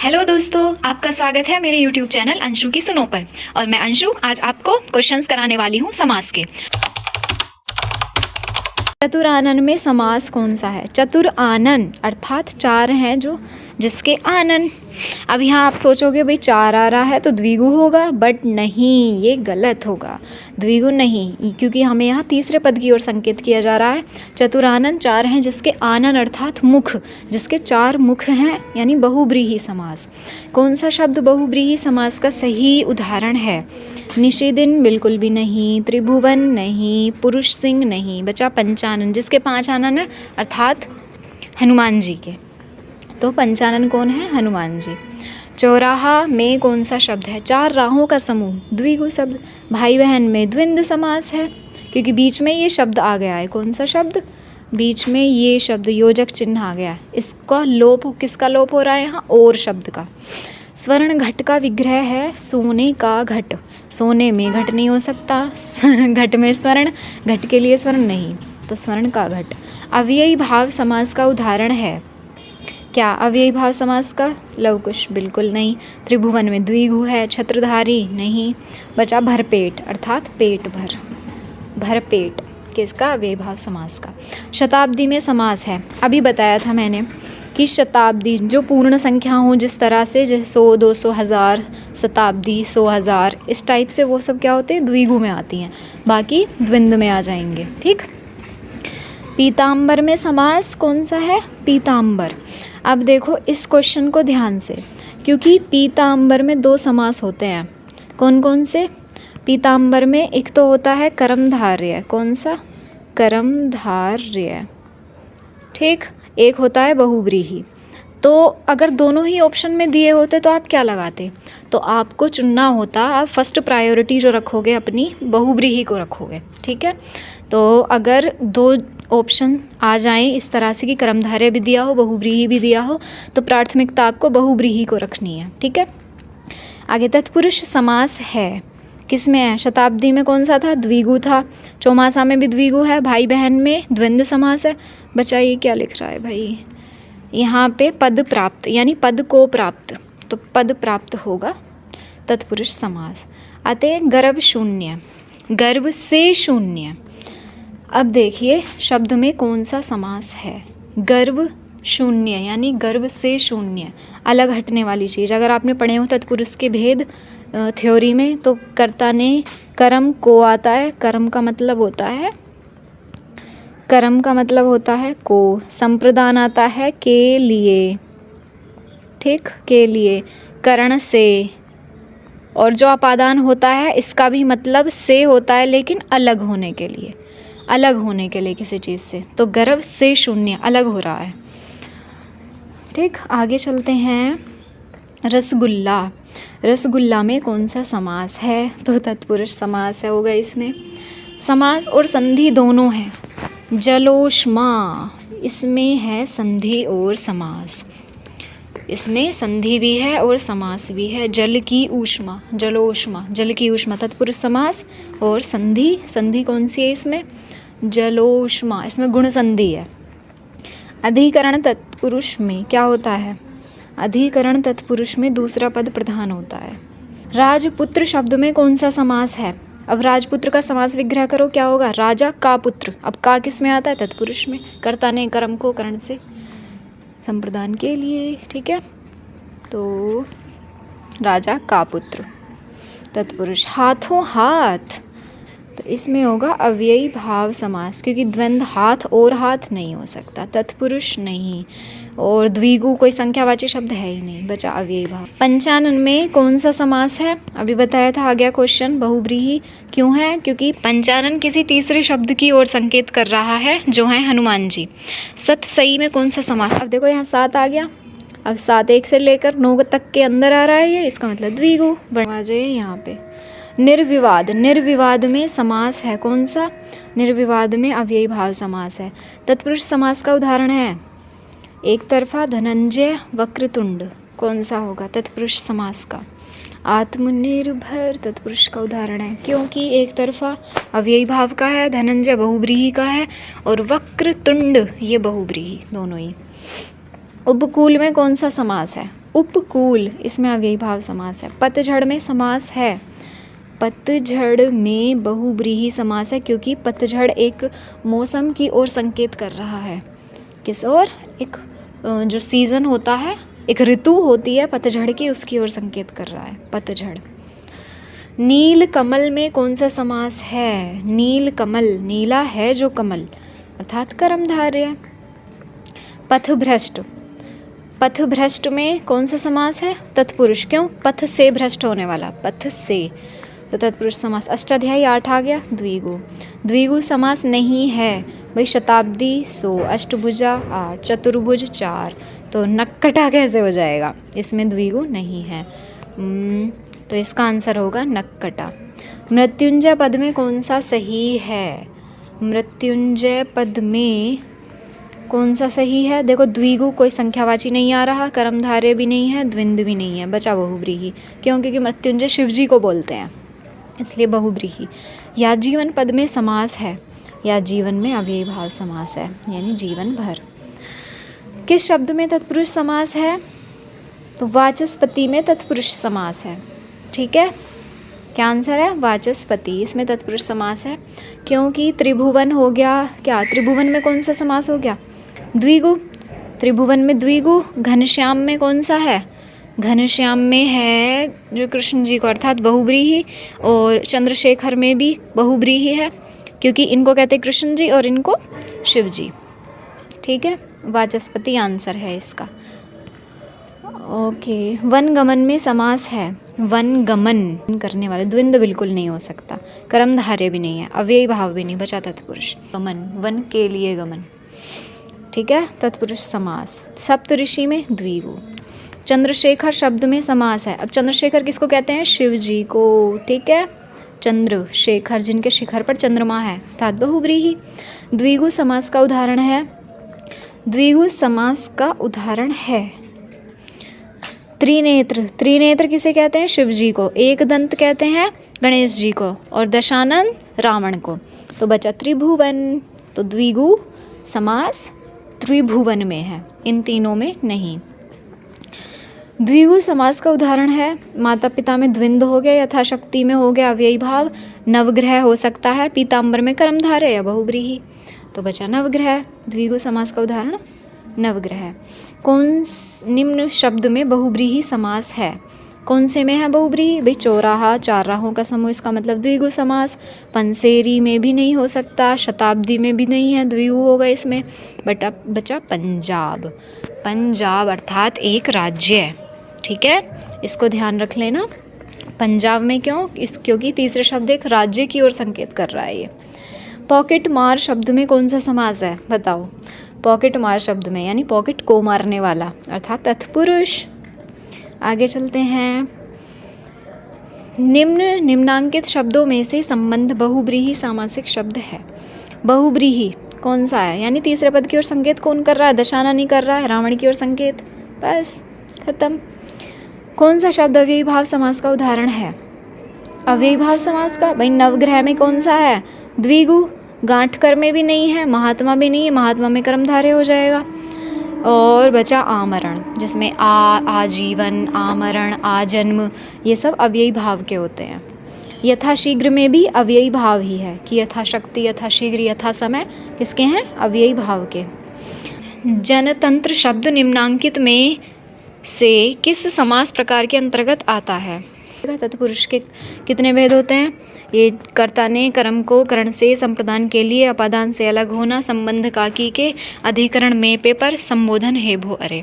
Hello दोस्तों, आपका स्वागत है मेरे YouTube चैनल अंशु की सुनो पर। और मैं अंशु आज आपको क्वेश्चंस कराने वाली हूँ समास के। चतुरानन में समास कौन सा है? चतुरानन अर्थात चार हैं जो जिसके आनन। अब यहाँ आप सोचोगे भाई चार आ रहा है तो द्विगु होगा, बट नहीं, ये गलत होगा। द्विगु नहीं, क्योंकि हमें यहाँ तीसरे पद की ओर संकेत किया जा रहा है। चतुरानन चार हैं जिसके आनन अर्थात मुख, जिसके चार मुख हैं, यानी बहुब्रीहि समास। कौन सा शब्द बहुब्रीहि समास का सही उदाहरण है? निषेदिन बिल्कुल भी नहीं, त्रिभुवन नहीं, पुरुष सिंह नहीं, बचा पंचानन जिसके पांच आनन है अर्थात हनुमान जी के। तो पंचानन कौन है? हनुमान जी। चौराहा में कौन सा शब्द है? चार राहों का समूह, द्विगु शब्द। भाई बहन में द्वंद्व समास है, क्योंकि बीच में ये शब्द आ गया है। कौन सा शब्द? बीच में ये शब्द योजक चिन्ह आ गया। इसका लोप, किसका लोप हो रहा है यहाँ? और शब्द का। स्वर्ण घट का विग्रह है, सोने का घट। सोने में घट नहीं हो सकता, घट में स्वर्ण, घट के लिए स्वर्ण नहीं, तो स्वर्ण का घट। अव्ययी भाव समास का उदाहरण है क्या? अव्ययी भाव समास का लवकुश बिल्कुल नहीं। त्रिभुवन में द्विगु है, छत्रधारी नहीं, बचा भरपेट अर्थात पेट भर। भरपेट किसका? अव्ययी भाव समास का। शताब्दी में समास है, अभी बताया था मैंने कि शताब्दी जो पूर्ण संख्या हो, जिस तरह से जैसे 100, 200, 1000, शताब्दी, 100,000, इस टाइप से वो सब क्या होते हैं? द्विगु में आती हैं, बाकी द्वंद्व में आ जाएंगे। ठीक। पीताम्बर में समास कौन सा है? पीताम्बर। अब देखो इस क्वेश्चन को ध्यान से, क्योंकि पीताम्बर में दो समास होते हैं। कौन कौन से? पीताम्बर में एक तो होता है कर्मधारय। कौन सा? कर्मधारय। ठीक। एक होता है बहुव्रीहि। तो अगर दोनों ही ऑप्शन में दिए होते तो आप क्या लगाते? तो आपको चुनना होता, आप फर्स्ट प्रायोरिटी जो रखोगे अपनी बहुव्रीहि को रखोगे। ठीक है। तो अगर दो ऑप्शन आ जाएं इस तरह से कि कर्मधारय भी दिया हो, बहुव्रीहि भी दिया हो, तो प्राथमिकता आपको बहुव्रीहि को रखनी है। ठीक है। आगे तत्पुरुष समास है, किस में है? शताब्दी में कौन सा था? द्विगु था। चौमासा में भी द्विगु है। भाई बहन में द्वंद्व समास है। बच्चा ये क्या लिख रहा है भाई? यहाँ पे पद प्राप्त, यानी पद को प्राप्त, तो पद प्राप्त होगा तत्पुरुष समास। आते हैं गर्भ शून्य, गर्भ से शून्य। अब देखिए शब्द में कौन सा समास है? गर्भ शून्य, यानी गर्भ से शून्य, अलग हटने वाली चीज़। अगर आपने पढ़े हो तत्पुरुष के भेद थ्योरी में, तो कर्ता ने कर्म को आता है, कर्म का मतलब होता है, कर्म का मतलब होता है को। संप्रदान आता है के लिए। ठीक, के लिए, करण से। और जो अपादान होता है इसका भी मतलब से होता है, लेकिन अलग होने के लिए, अलग होने के लिए किसी चीज़ से। तो गर्भ से शून्य, अलग हो रहा है। ठीक। आगे चलते हैं। रसगुल्ला, रसगुल्ला में कौन सा समास है? तो तत्पुरुष समास है होगा इसमें। समास और संधि दोनों है। जलोष्मा, इसमें है संधि और समास, इसमें संधि भी है और समास भी है। जल की ऊष्मा, जलोष्मा, जल की ऊष्मा तत्पुरुष समास, और संधि, संधि कौन सी है इसमें? जलोष्मा, इसमें गुण संधि है। अधिकरण तत्पुरुष में क्या होता है? अधिकरण तत्पुरुष में दूसरा पद प्रधान होता है। राजपुत्र शब्द में कौन सा समास है? अब राजपुत्र का समास विग्रह करो, क्या होगा? राजा का पुत्र। अब का किस में आता है? तत्पुरुष में। कर्ता ने कर्म को करण से संप्रदान के लिए। ठीक है। तो राजा का पुत्र तत्पुरुष। हाथों हाथ, तो इसमें होगा अव्ययी भाव समास, क्योंकि द्वंद्व हाथ और हाथ नहीं हो सकता, तत्पुरुष नहीं, और द्विगु कोई संख्यावाची शब्द है ही नहीं, बचा अव्ययी भाव। पंचानन में कौन सा समास है? अभी बताया था, आ गया क्वेश्चन। बहुव्रीहि क्यों है? क्योंकि पंचानन किसी तीसरे शब्द की ओर संकेत कर रहा है, जो है हनुमान जी। सत सई में कौन सा समास? अब देखो यहाँ 7 आ गया। अब 7 1 से लेकर 9 तक के अंदर आ रहा है ये, इसका मतलब द्विगु बढ़वा जाए यहाँ पे। निर्विवाद, निर्विवाद में समास है कौन सा? निर्विवाद में अव्ययी भाव समास है। तत्पुरुष समास का उदाहरण है एक तरफा, धनंजय, वक्रतुंड। कौन सा होगा तत्पुरुष समास का? आत्मनिर्भर तत्पुरुष का उदाहरण है, क्योंकि एक तरफा अव्ययी भाव का है, धनंजय बहुव्रीहि का है, और वक्रतुंड ये बहुव्रीहि, दोनों ही। उपकूल में कौन सा समास है? उपकूल, इसमें अव्ययी भाव समास है। पतझड़ में समास है, पतझड़ में बहुव्रीहि समास है, क्योंकि पतझड़ एक मौसम की ओर संकेत कर रहा है। किस ओर? एक जो सीज़न होता है, एक ऋतु होती है पतझड़ की, उसकी ओर संकेत कर रहा है पतझड़। नील कमल में कौन सा समास है? नील कमल, नीला है जो कमल, अर्थात कर्मधारय। पथभ्रष्ट, पथभ्रष्ट में कौन सा समास है? तत्पुरुष। क्यों? पथ से भ्रष्ट होने वाला, पथ से, तो तत्पुरुष समास। अष्टाध्यायी 8 आ गया। द्विगु, द्विगु समास नहीं है भाई। शताब्दी 100, अष्टभुजा 8, चतुर्भुज 4, तो नक्कटा कैसे हो जाएगा? इसमें द्विगु नहीं है, तो इसका आंसर होगा नक्कटा। मृत्युंजय पद में कौन सा सही है? मृत्युंजय पद में कौन सा सही है? देखो, द्विगु कोई संख्यावाची नहीं आ रहा, कर्मधारय भी नहीं है, द्विंद भी नहीं है, बचा बहुव्रीहि। क्यों? क्योंकि मृत्युंजय शिव जी को बोलते हैं, इसलिए बहुव्रीहि। या जीवन पद में समास है, या जीवन में अव्ययी भाव समास है, यानी जीवन भर। किस शब्द में तत्पुरुष समास है? तो वाचस्पति में तत्पुरुष समास है। ठीक है, क्या आंसर है? वाचस्पति, इसमें तत्पुरुष समास है, क्योंकि त्रिभुवन हो गया। क्या त्रिभुवन में कौन सा समास हो गया? द्विगु, त्रिभुवन में द्विगु। घनश्याम में कौन सा है? घनश्याम में है जो कृष्ण जी को, अर्थात बहुव्रीहि। और चंद्रशेखर में भी बहुव्रीहि है, क्योंकि इनको कहते हैं कृष्ण जी और इनको शिव जी। ठीक है, वाचस्पति आंसर है इसका। ओके, वनगमन में समास है, वनगमन करने वाले, द्विंद बिल्कुल नहीं हो सकता, कर्मधारय भी नहीं है, अव्ययी भाव भी नहीं, बचा तत्पुरुष। गमन, वन के लिए गमन। ठीक है, तत्पुरुष समास। सप्तऋषि में द्विगु। चंद्रशेखर शब्द में समास है। अब चंद्रशेखर किसको कहते हैं? शिव जी को। ठीक है, चंद्रशेखर, जिनके शिखर पर चंद्रमा है, अर्थात बहुव्रीहि। द्विगु समास का उदाहरण है, द्विगु समास का उदाहरण है त्रिनेत्र। त्रिनेत्र किसे कहते हैं? शिव जी को। एक दंत कहते हैं गणेश जी को, और दशानन रावण को। तो बचा त्रिभुवन, तो द्विगु समास त्रिभुवन में है, इन तीनों में नहीं। द्विगु समास का उदाहरण है, माता पिता में द्विंद हो गया, यथाशक्ति में हो गया अव्ययी भाव, नवग्रह हो सकता है, पीताम्बर में कर्मधारय या बहुव्रीहि, तो बचा नवग्रह। द्विगु समास का उदाहरण नवग्रह। कौन निम्न शब्द में बहुव्रीहि समास है? कौन से में है बहुव्रीहि? भाई चौराहा, चार राहों का समूह, इसका मतलब द्विगु समास। पंसेरी में भी नहीं हो सकता, शताब्दी में भी नहीं है, द्विगु होगा इसमें। बचा पंजाब। पंजाब अर्थात एक राज्य है। ठीक है, इसको ध्यान रख लेना। पंजाब में क्यों? क्योंकि तीसरे शब्द एक राज्य की ओर संकेत कर रहा है ये। पॉकेट मार शब्द में कौन सा समास है? बताओ। पॉकेट मार शब्द में, यानी पॉकेट को मारने वाला, अर्थात तत्पुरुष। आगे चलते हैं। निम्नांकित शब्दों में से संबंध बहुव्रीहि सामासिक शब्द है। बहुव्रीहि कौन सा है? यानी तीसरे पद की ओर संकेत कौन कर रहा है? दशानन नहीं कर रहा है, रावण की ओर संकेत। बस खत्म। कौन सा शब्द अव्ययी भाव समास का उदाहरण है? अव्ययी भाव समास का, भाई नवग्रह में कौन सा है? द्विगु। गांठकर में भी नहीं है, महात्मा भी नहीं है, महात्मा में कर्मधारय हो जाएगा। और बचा आमरण, जिसमें आजीवन, आमरण, आजन्म, ये सब अव्ययी भाव के होते हैं। यथाशीघ्र में भी अव्ययी भाव ही है, कि यथाशक्ति, यथाशीघ्र, यथा समय किसके हैं? अव्ययी भाव के। जनतंत्र शब्द निम्नांकित में से किस समास प्रकार के अंतर्गत आता है? तत्पुरुष के कितने भेद होते हैं? ये कर्ता ने कर्म को करण से संप्रदान के लिए अपादान से अलग होना, संबंध काकी के अधिकरण में पे पर संबोधन है भो अरे।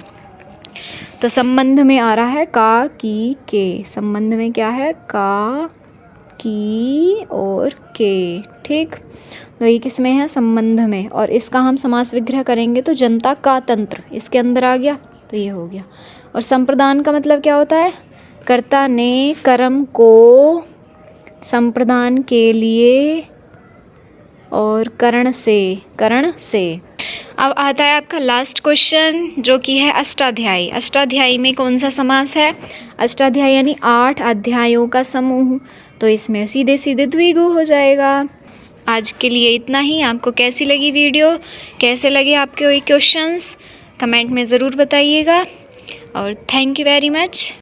तो संबंध में आ रहा है का, की, के। संबंध में क्या है? का, की और के। ठीक, तो ये किस में है? संबंध में। और इसका हम समास विग्रह करेंगे तो जनता का तंत्र इसके अंदर आ गया, तो ये हो गया। और संप्रदान का मतलब क्या होता है? कर्ता ने कर्म को संप्रदान के लिए और करण से। अब आता है आपका लास्ट क्वेश्चन, जो कि है अष्टाध्यायी। अष्टाध्यायी में कौन सा समास है? अष्टाध्यायी यानी 8 अध्यायों का समूह, तो इसमें सीधे सीधे द्विगु हो जाएगा। आज के लिए इतना ही। आपको कैसी लगी वीडियो, कैसे लगे आपके क्वेश्चंस, कमेंट में ज़रूर बताइएगा। और थैंक यू वेरी मच।